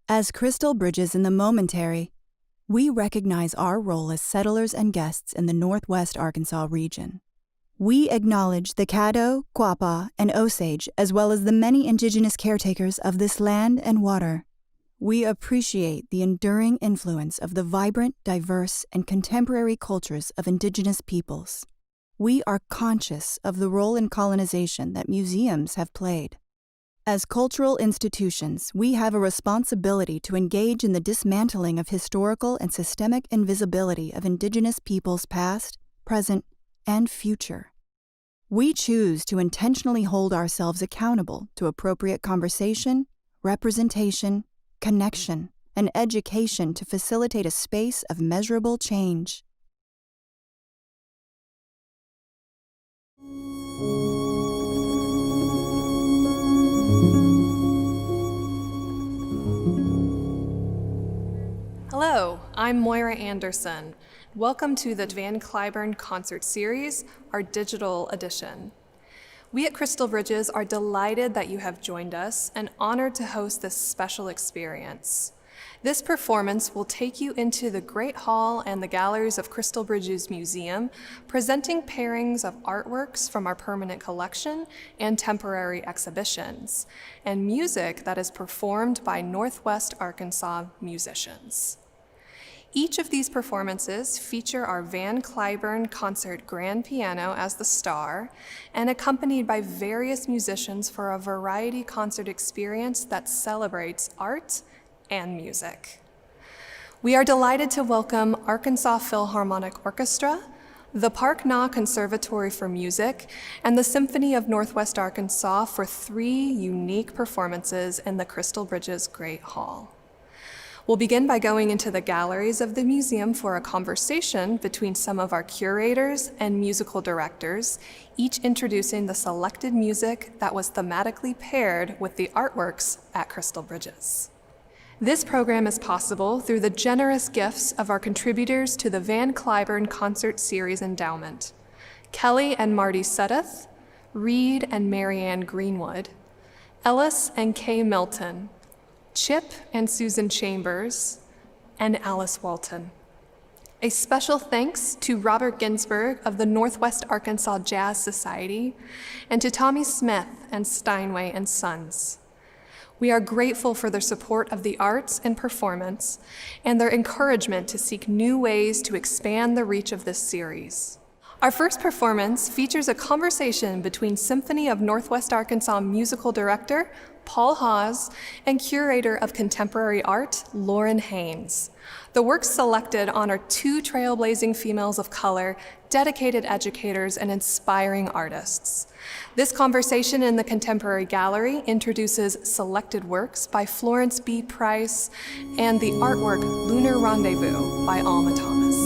As crystal bridges in the momentary, we recognize our role as settlers and guests in the Northwest Arkansas region. We acknowledge the Caddo, Quapaw, and Osage, as well as the many indigenous caretakers of this land and water. We appreciate the enduring influence of the vibrant, diverse, and contemporary cultures of indigenous peoples. We are conscious of the role in colonization that museums have played. As cultural institutions, we have a responsibility to engage in the dismantling of historical and systemic invisibility of indigenous peoples past, present, and future. We choose to intentionally hold ourselves accountable to appropriate conversation, representation, connection, and education to facilitate a space of measurable change. Hello, I'm Moira Anderson. Welcome to the Van Cliburn Concert Series, our digital edition. We at Crystal Bridges are delighted that you have joined us and honored to host this special experience. This performance will take you into the Great Hall and the galleries of Crystal Bridges Museum, presenting pairings of artworks from our permanent collection and temporary exhibitions, and music that is performed by Northwest Arkansas musicians. Each of these performances feature our Van Cliburn Concert Grand Piano as the star and accompanied by various musicians for a variety concert experience that celebrates art and music. We are delighted to welcome Arkansas Philharmonic Orchestra, the Park Na Conservatory for Music, and the Symphony of Northwest Arkansas for 3 unique performances in the Crystal Bridges Great Hall. We'll begin by going into the galleries of the museum for a conversation between some of our curators and musical directors, each introducing the selected music that was thematically paired with the artworks at Crystal Bridges. This program is possible through the generous gifts of our contributors to the Van Cliburn Concert Series Endowment: Kelly and Marty Suddeth, Reed and Marianne Greenwood, Ellis and Kay Milton, Chip and Susan Chambers, and Alice Walton. A special thanks to Robert Ginsberg of the Northwest Arkansas Jazz Society and to Tommy Smith and Steinway and Sons. We are grateful for their support of the arts and performance and their encouragement to seek new ways to expand the reach of this series. Our first performance features a conversation between Symphony of Northwest Arkansas musical director Paul Hawes and curator of contemporary art Lauren Haynes. The works selected honor 2 trailblazing females of color, dedicated educators, and inspiring artists. This conversation in the Contemporary Gallery introduces selected works by Florence B. Price and the artwork Lunar Rendezvous by Alma Thomas.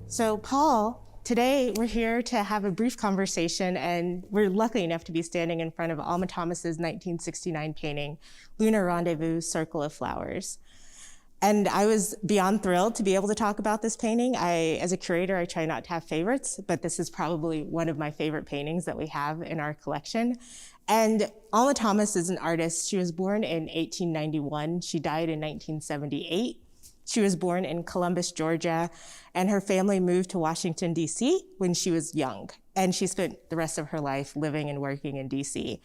So Paul, today we're here to have a brief conversation, and we're lucky enough to be standing in front of Alma Thomas's 1969 painting, Lunar Rendezvous, Circle of Flowers. And I was beyond thrilled to be able to talk about this painting. As a curator, I try not to have favorites, but this is probably one of my favorite paintings that we have in our collection. And Alma Thomas is an artist. She was born in 1891. She died in 1978. She was born in Columbus, Georgia, and her family moved to Washington, D.C. when she was young. And she spent the rest of her life living and working in D.C.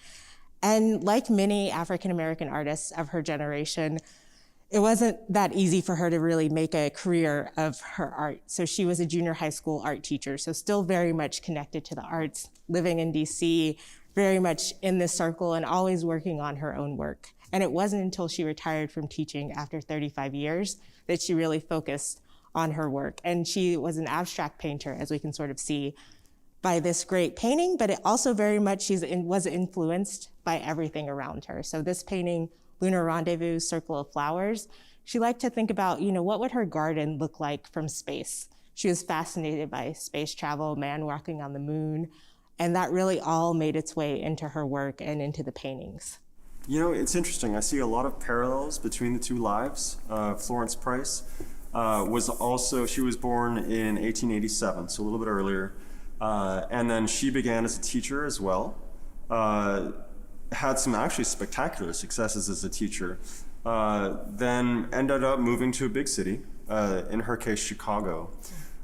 And like many African-American artists of her generation, it wasn't that easy for her to really make a career of her art. So she was a junior high school art teacher, so still very much connected to the arts, living in D.C., very much in this circle and always working on her own work. And it wasn't until she retired from teaching after 35 years that she really focused on her work. And she was an abstract painter, as we can sort of see by this great painting, but it also very much was influenced by everything around her. So this painting, Lunar Rendezvous, Circle of Flowers, she liked to think about, what would her garden look like from space? She was fascinated by space travel, man walking on the moon, and that really all made its way into her work and into the paintings. It's interesting. I see a lot of parallels between the 2 lives. Florence Price she was born in 1887, so a little bit earlier. And then she began as a teacher as well. had some actually spectacular successes as a teacher, then ended up moving to a big city, in her case, Chicago.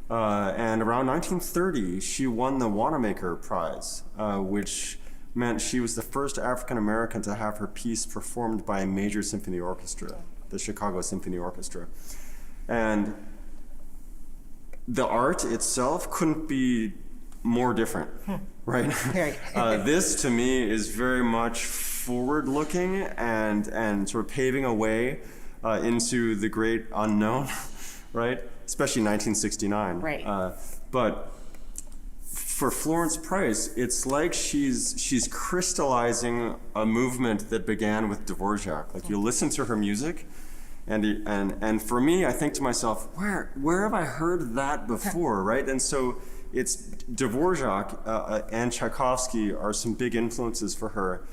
And around 1930, she won the Wanamaker Prize, which meant she was the first African American to have her piece performed by a major symphony orchestra, the Chicago Symphony Orchestra. And the art itself couldn't be more different, right? This, to me, is very much forward-looking and sort of paving a way into the great unknown, right? Especially 1969. Right. But for Florence Price, it's like she's crystallizing a movement that began with Dvorak. Like, you listen to her music, and for me, I think to myself, where have I heard that before, right? And so it's Dvorak and Tchaikovsky are some big influences for her,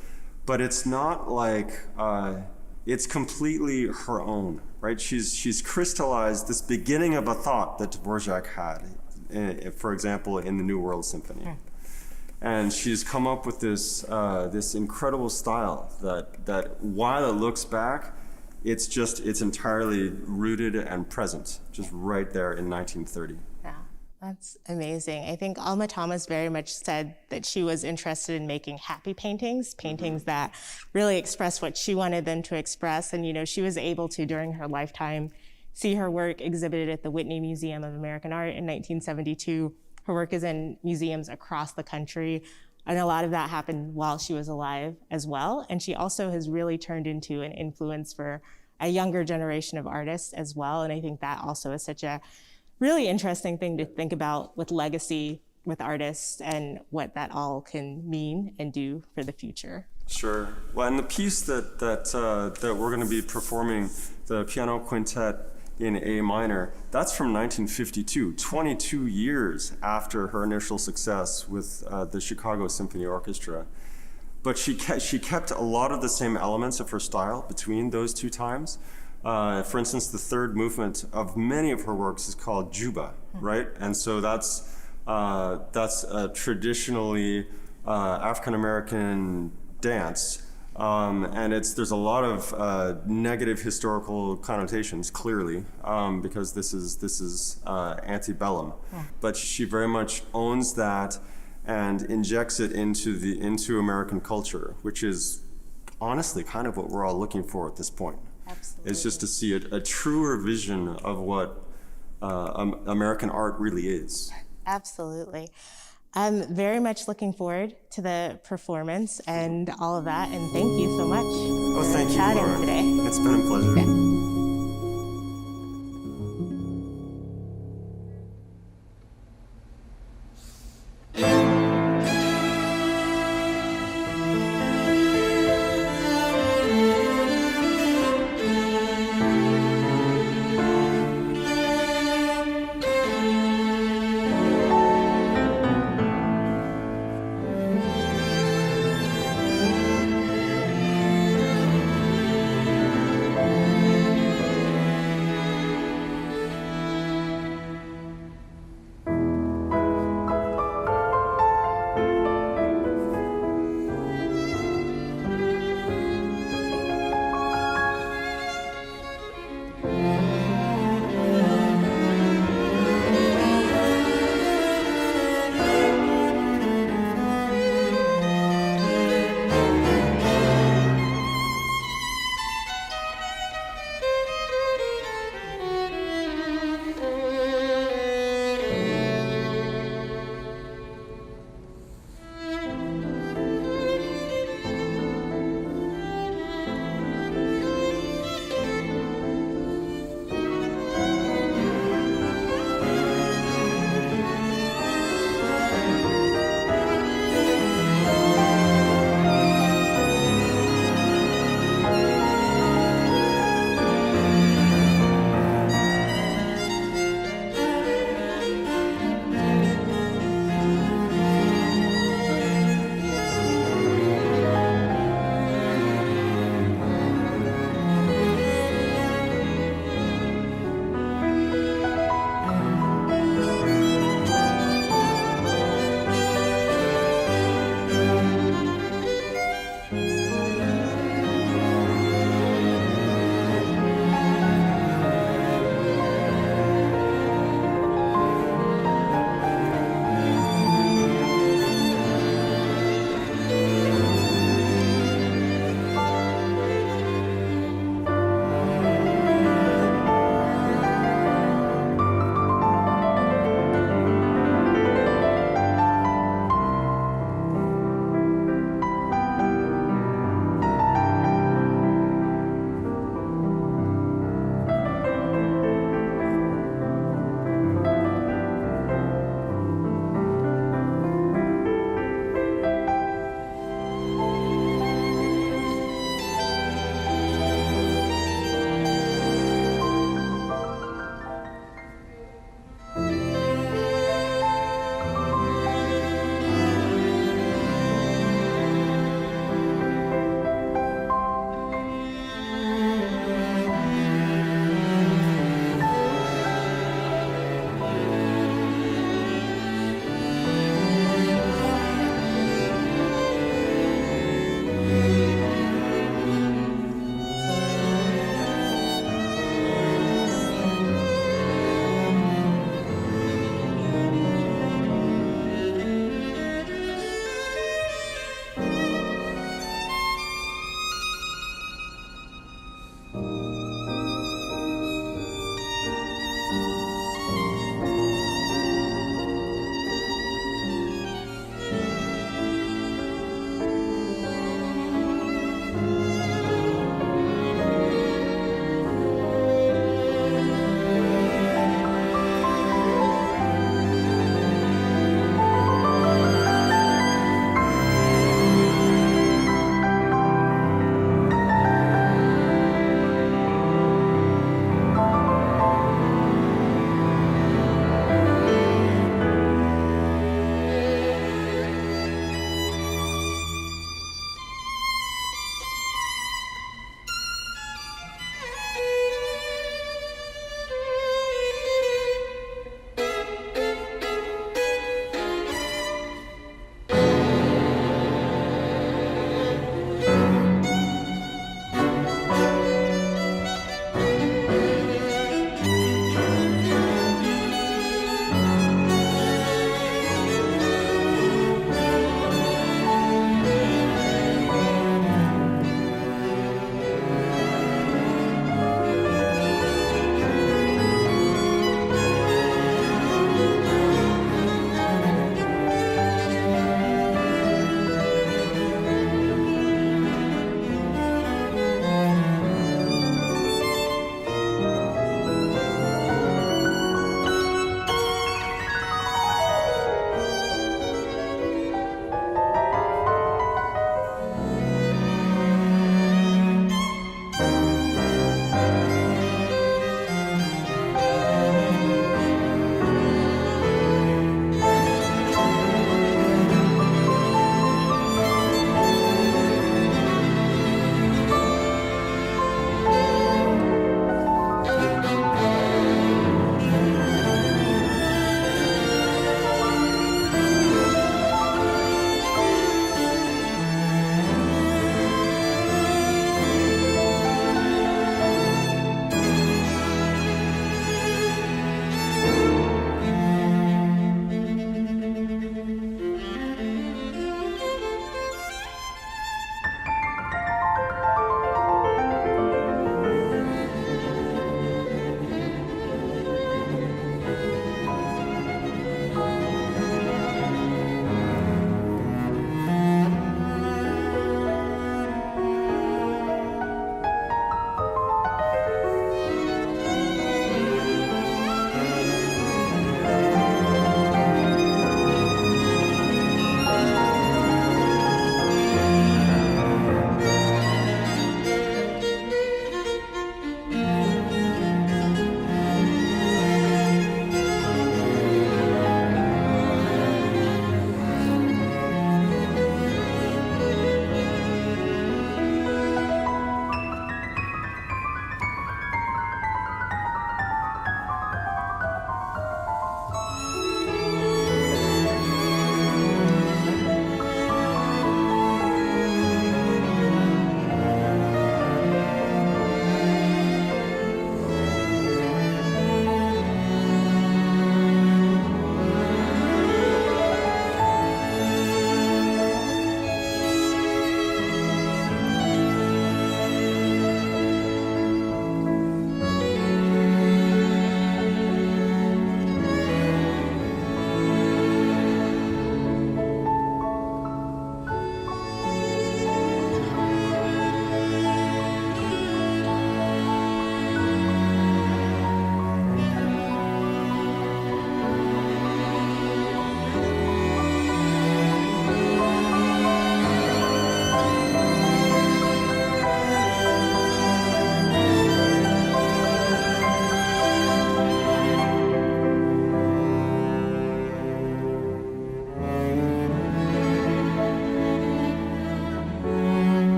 but it's not like it's completely her own, right? She's crystallized this beginning of a thought that Dvorak had, for example, in the New World Symphony. And she's come up with this this incredible style that while it looks back, it's entirely rooted and present, just right there in 1930. Yeah, that's amazing. I think Alma Thomas very much said that she was interested in making happy paintings, paintings that really express what she wanted them to express. And, you know, she was able to, during her lifetime, see her work exhibited at the Whitney Museum of American Art in 1972. Her work is in museums across the country. And a lot of that happened while she was alive as well. And she also has really turned into an influence for a younger generation of artists as well. And I think that also is such a really interesting thing to think about with legacy, with artists, and what that all can mean and do for the future. Sure. Well, and the piece that we're going to be performing, the piano quintet in A minor, that's from 1952, 22 years after her initial success with the Chicago Symphony Orchestra. But she kept a lot of the same elements of her style between those two times. For instance, the third movement of many of her works is called Juba, right? And so that's a traditionally African-American dance. And there's a lot of negative historical connotations, clearly, because this is antebellum. But she very much owns that and injects it into American culture, which is honestly kind of what we're all looking for at this point. Absolutely. It's just to see a truer vision of what American art really is. Absolutely. I'm very much looking forward to the performance and all of that, and thank you so much for chatting Laura. today. It's been a pleasure. Yeah.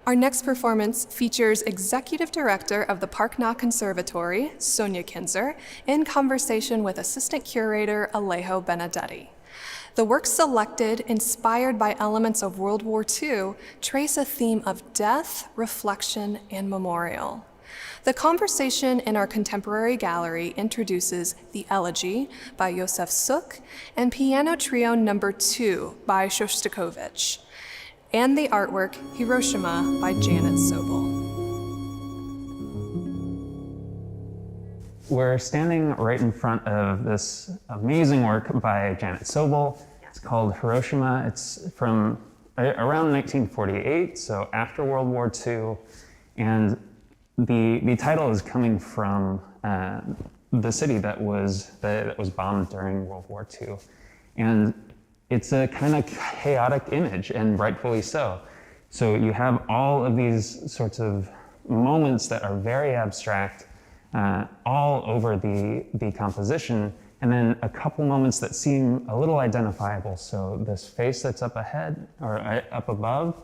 Our next performance features Executive Director of the Park Na Conservatory, Sonia Kinzer, in conversation with Assistant Curator Alejo Benedetti. The works selected, inspired by elements of World War II, trace a theme of death, reflection, and memorial. The conversation in our contemporary gallery introduces The Elegy by Josef Suk and Piano Trio No. 2 by Shostakovich, and the artwork Hiroshima by Janet Sobel. We're standing right in front of this amazing work by Janet Sobel. It's called Hiroshima. It's from around 1948, so after World War II. And the title is coming from the city that was bombed during World War II. And it's a kind of chaotic image, and rightfully so. So you have all of these sorts of moments that are very abstract, all over the composition, and then a couple moments that seem a little identifiable. So this face that's up ahead, or up above,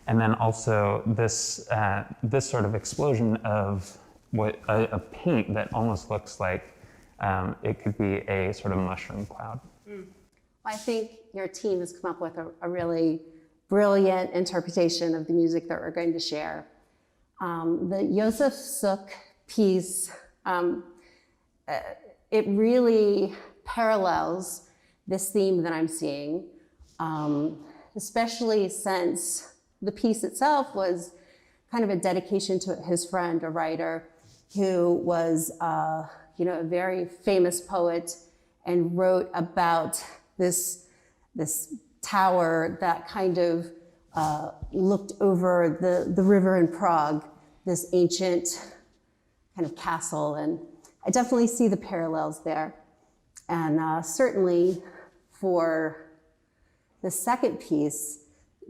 and then also this sort of explosion of a paint that almost looks like it could be a sort of mushroom cloud. I think your team has come up with a really brilliant interpretation of the music that we're going to share. The Josef Suk piece, it really parallels this theme that I'm seeing, especially since the piece itself was kind of a dedication to his friend, a writer who was a very famous poet and wrote about this tower that kind of looked over the river in Prague, this ancient kind of castle. And I definitely see the parallels there. And certainly for the second piece,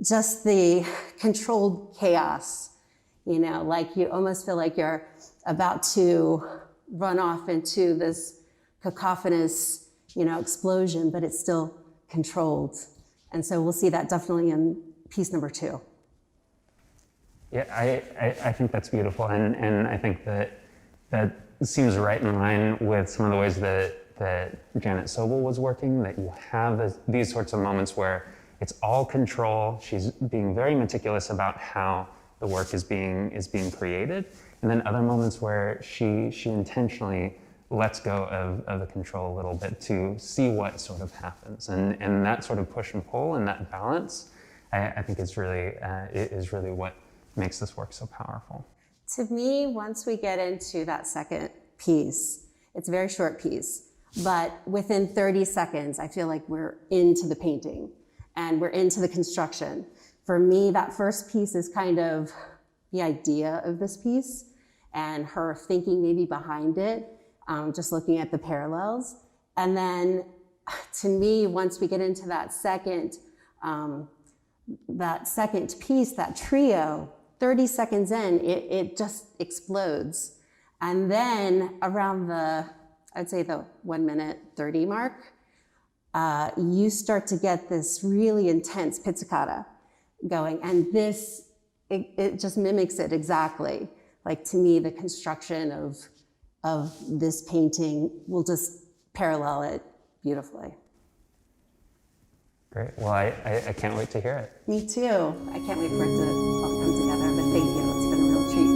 just the controlled chaos, like you almost feel like you're about to run off into this cacophonous explosion, but it's still controlled. And so we'll see that definitely in piece number 2. Yeah, I think that's beautiful, and I think that seems right in line with some of the ways that Janet Sobel was working, that you have these sorts of moments where it's all control. She's being very meticulous about how the work is being created, and then other moments where she intentionally lets go of the control a little bit to see what sort of happens. And that sort of push and pull and that balance, I think is really what makes this work so powerful. To me, once we get into that second piece, it's a very short piece, but within 30 seconds, I feel like we're into the painting and we're into the construction. For me, that first piece is kind of the idea of this piece and her thinking maybe behind it, just looking at the parallels. And then to me, once we get into that second piece, that trio, 30 seconds in, it just explodes. And then around I'd say the 1 minute 30 mark, you start to get this really intense pizzicata going. And it just mimics it exactly. Like, to me, the construction of this painting will just parallel it beautifully. Great. Well, I can't wait to hear it. Me too. I can't wait for it to all come together, but thank you. It's been a real treat.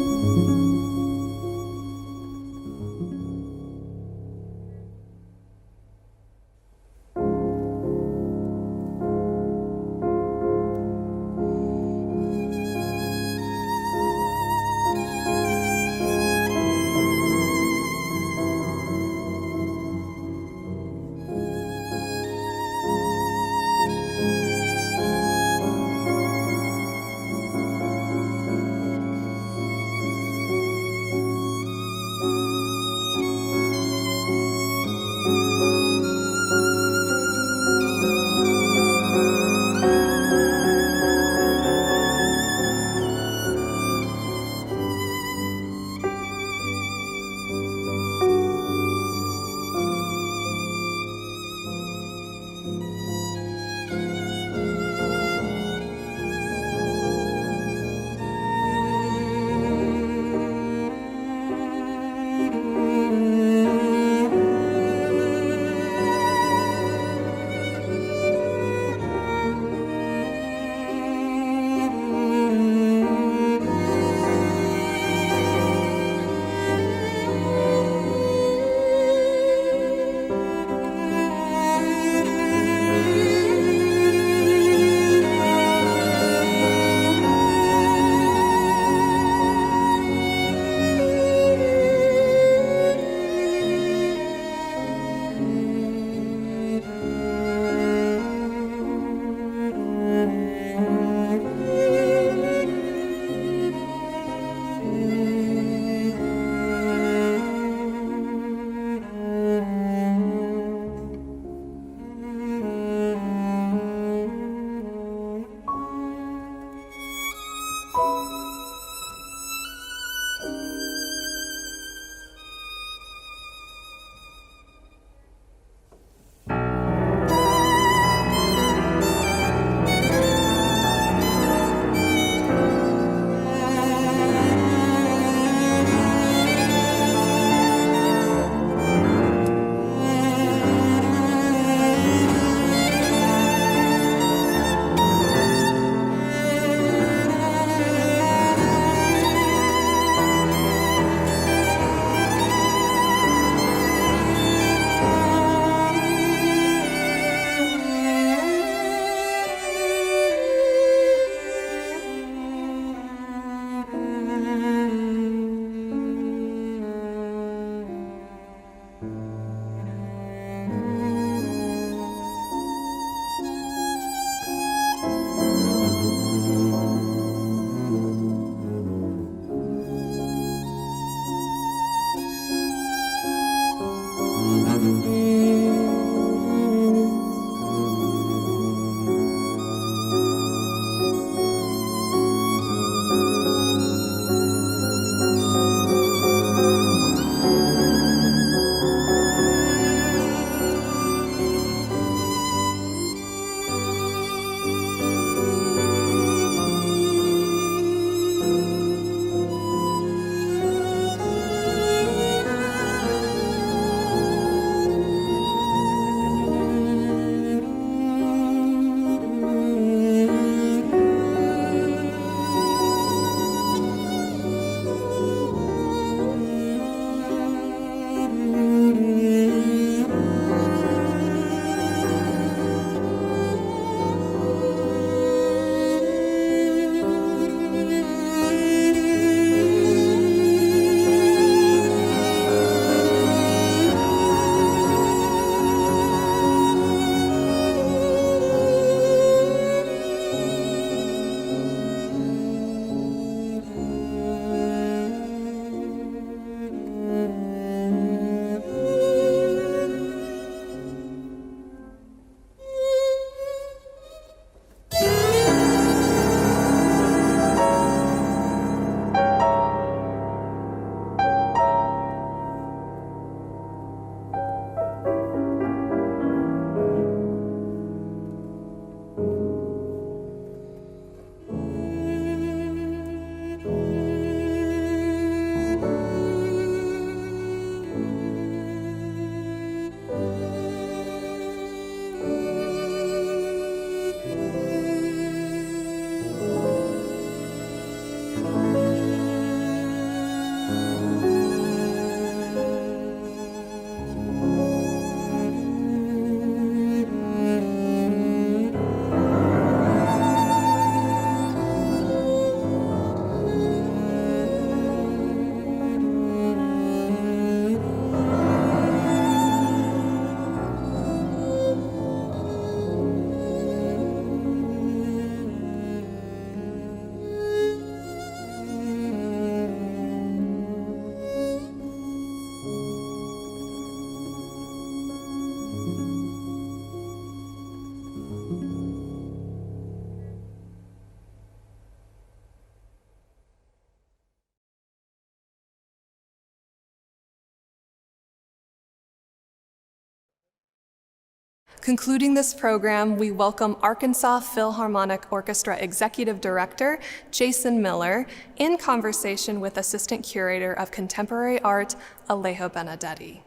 Concluding this program, we welcome Arkansas Philharmonic Orchestra Executive Director Jason Miller in conversation with Assistant Curator of Contemporary Art Alejo Benedetti.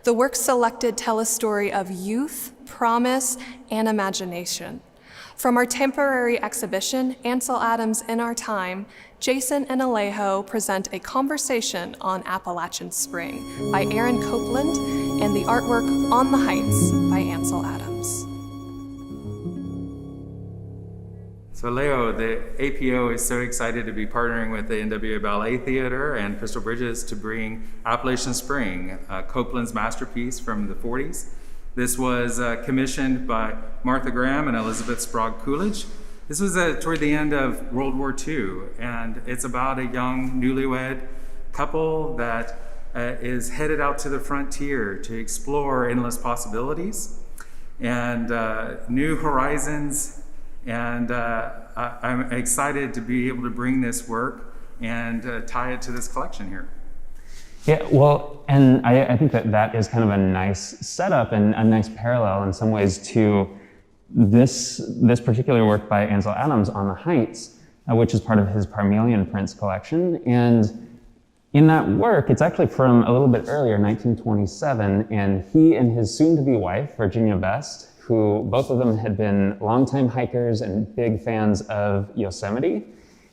The works selected tell a story of youth, promise, and imagination. From our temporary exhibition, Ansel Adams in Our Time, Jason and Alejo present a conversation on Appalachian Spring by Aaron Copeland and the artwork On the Heights by Ansel Adams. So Leo, the APO is so excited to be partnering with the NWA Ballet Theatre and Crystal Bridges to bring Appalachian Spring, Copeland's masterpiece from the 40s. This was commissioned by Martha Graham and Elizabeth Sprague Coolidge. This was toward the end of World War II, and it's about a young newlywed couple that is headed out to the frontier to explore endless possibilities and new horizons. And I'm excited to be able to bring this work and tie it to this collection here. Yeah, well, and I think that is kind of a nice setup and a nice parallel in some ways to this particular work by Ansel Adams, On the Heights, which is part of his Parmelian Prints collection. And in that work, it's actually from a little bit earlier, 1927, and he and his soon-to-be wife, Virginia Best, who both of them had been longtime hikers and big fans of Yosemite,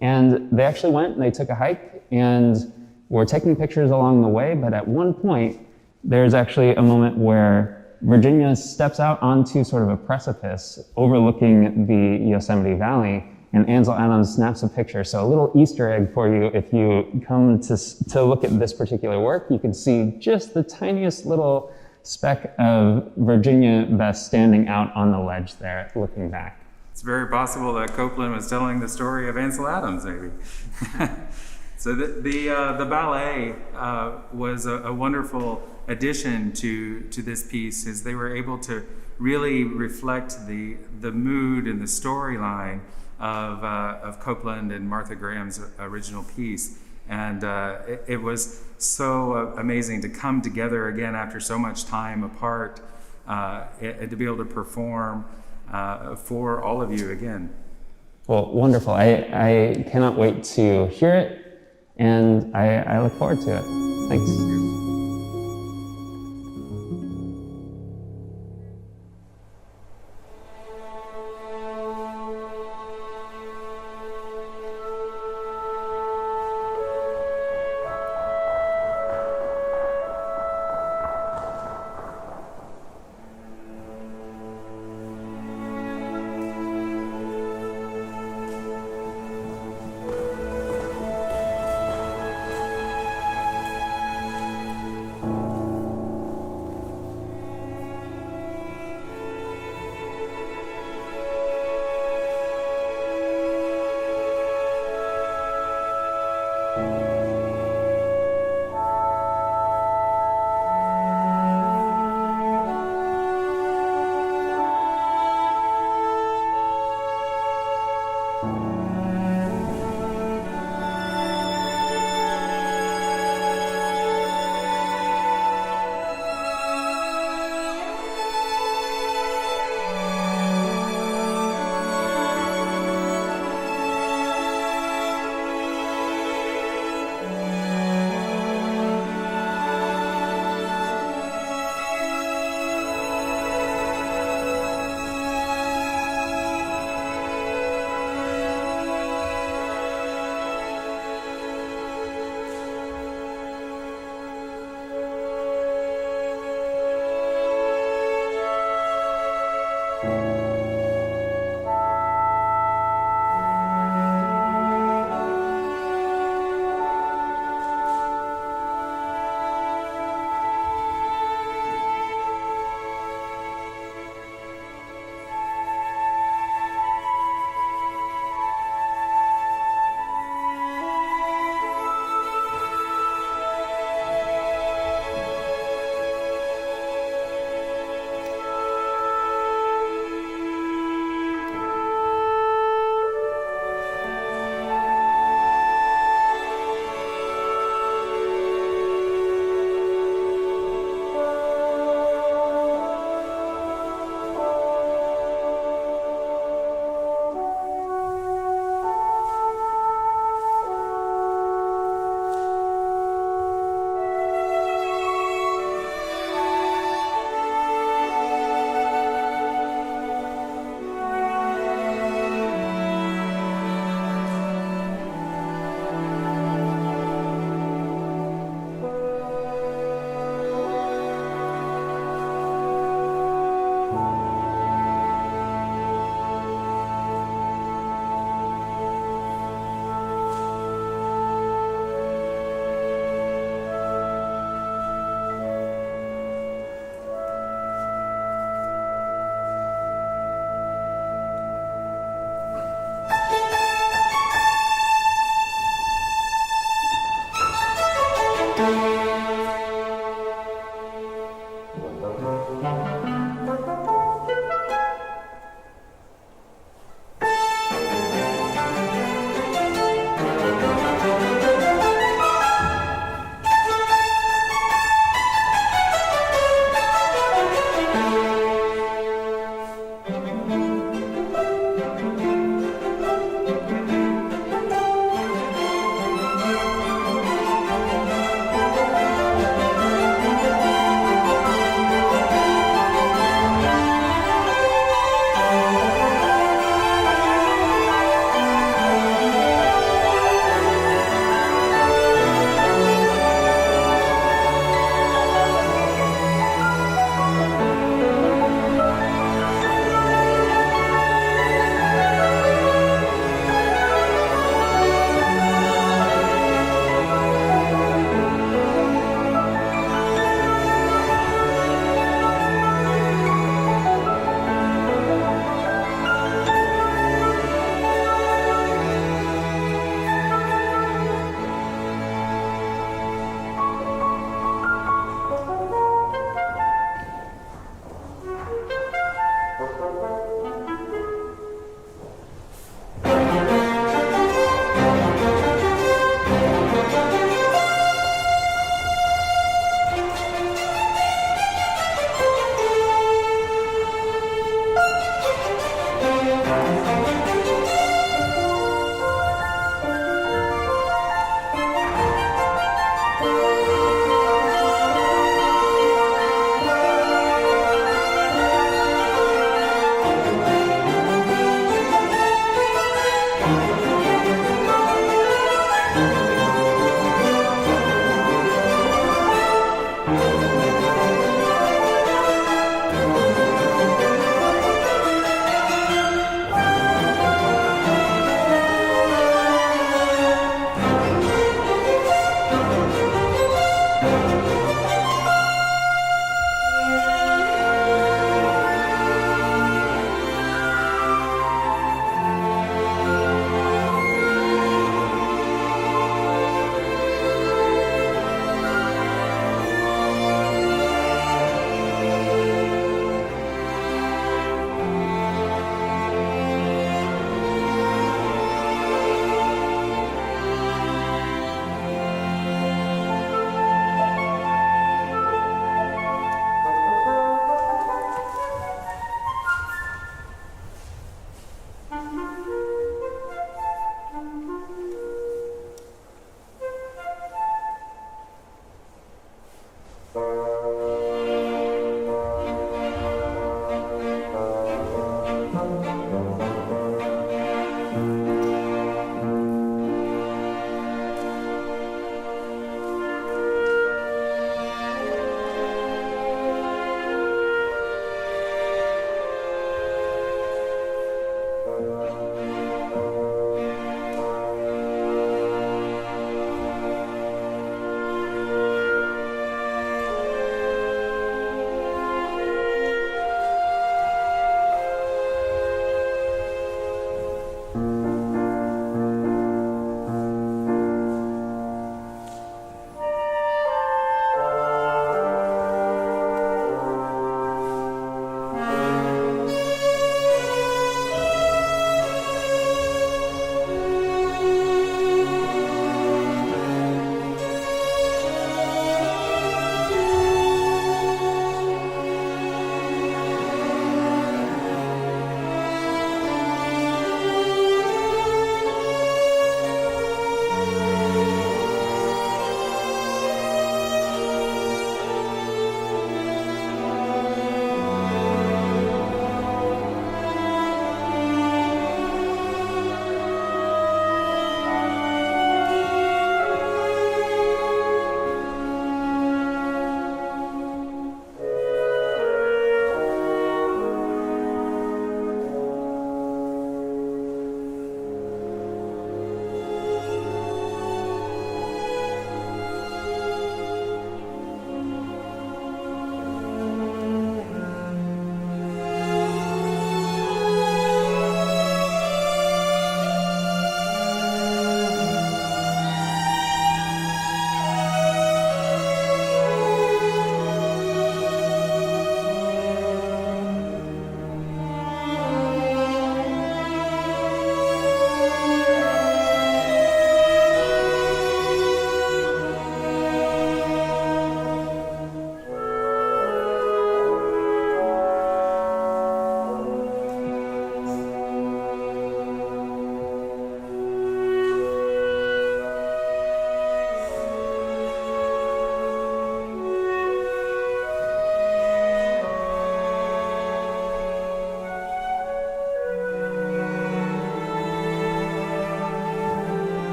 and they actually went and they took a hike and were taking pictures along the way, but at one point, there's actually a moment where Virginia steps out onto sort of a precipice overlooking the Yosemite Valley, and Ansel Adams snaps a picture. So a little Easter egg for you, if you come to look at this particular work, you can see just the tiniest little speck of Virginia Best standing out on the ledge there, looking back. It's very possible that Copeland was telling the story of Ansel Adams, maybe. So the ballet was a wonderful addition to this piece, as they were able to really reflect the mood and the storyline of Copeland and Martha Graham's original piece. And it was so amazing to come together again after so much time apart and to be able to perform for all of you again. Well, wonderful. I cannot wait to hear it, and I look forward to it. Thanks.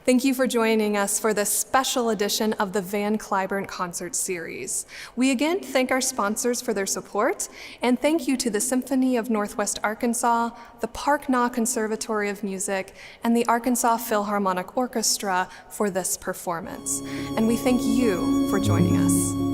Thank you for joining us for this special edition of the Van Cliburn Concert Series. We again thank our sponsors for their support, and thank you to the Symphony of Northwest Arkansas, the Park Na Conservatory of Music, and the Arkansas Philharmonic Orchestra for this performance. And we thank you for joining us.